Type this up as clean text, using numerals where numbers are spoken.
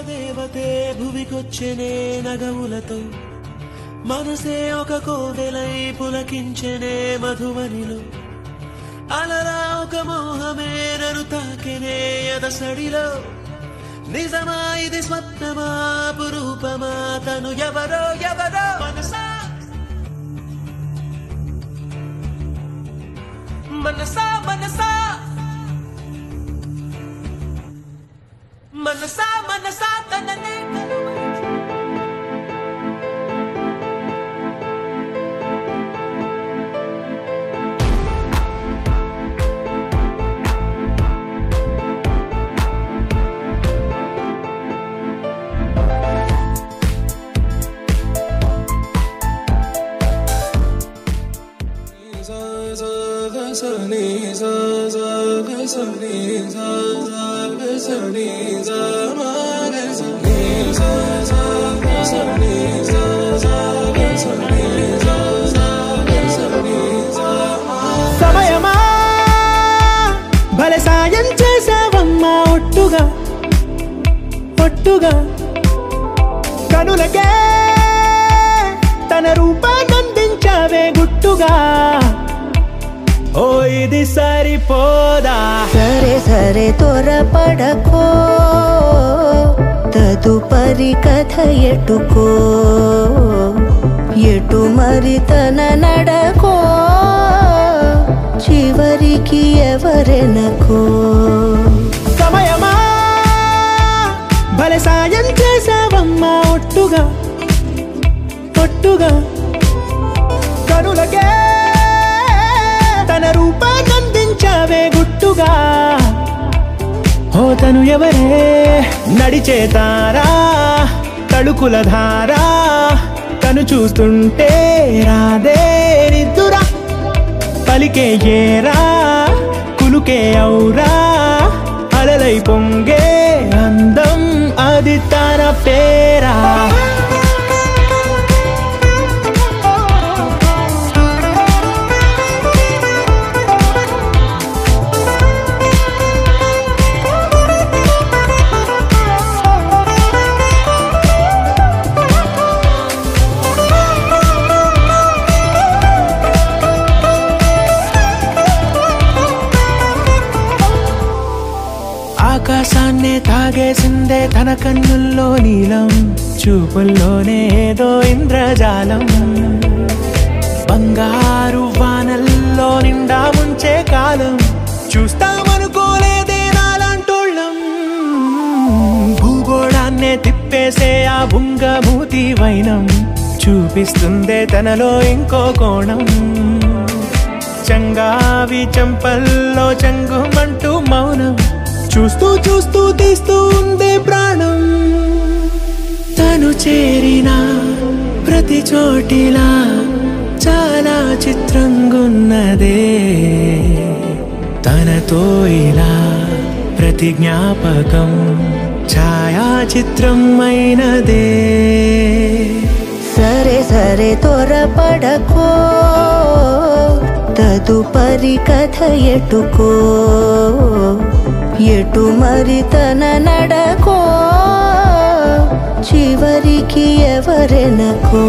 దేవతే భువికొచ్చెనే నగవులతో మనసే ఒక కోవెలై పులకించెనే మధువనిలో అలరా ఒక మోహమే నన్ను తాకెనే ఎదసడిలో నిజమా ఇది స్వప్నమా పురూపమా తను ఎవరో ఎవరో మనసా మనసా మనసా మనసా మనసా తననే సమయమా భలే సాయం చేసావమ్మా ఒట్టుగా ఒట్టుగా కనులకే తన రూపాన్నందించావే గుట్టుగా ఓ ఇది సరిపోదా సరే సరే త్వరపడకో తదుపరి కథ ఎటుకో ఎటు మరి తన నడకో చివరికి ఎవరెనకో సమయమా భలే సాయం చేసావమ్మా ఒట్టుగా ఒట్టుగా కనులకే తన రూపాన్నందించావే గుట్టుగా ఓ తను ఎవరే నడిచే తారా తళుకుల ధారా తను చూస్తుంటే రాదే నిద్దురా పలికే ఏరా కులుకే ఔరా అలలై పొంగే అందం అది తన పేరా ఆకాశాన్నే తాగేసిందే తన కన్నుల్లో నీలం చూపుల్లోనే ఏదో ఇంద్రజాలం బంగారు వానల్లో నిండా ఉంచే కాలం చూస్తామనుకోలేదే నాలాంటోళ్ళం భూగోళాన్నే తిప్పేసే ఆ బుంగమూతి వైనం చూపిస్తుందే తనలో ఇంకో కోణం చంగావి చంపల్లో చంగుమంటూ మౌనం చూస్తూ చూస్తూ తీస్తూ ఉందే ప్రాణం తను చేరిన ప్రతి చోటిలా చాలా చిత్రంగున్నదే తనతో ఇలా ప్రతి జ్ఞాపకం ఛాయాచిత్రం అయినదే సరే సరే త్వరపడకో తదుపరి కథ ఎటుకో ఎటు మరి తన నడకో చివరికి ఎవరెనకో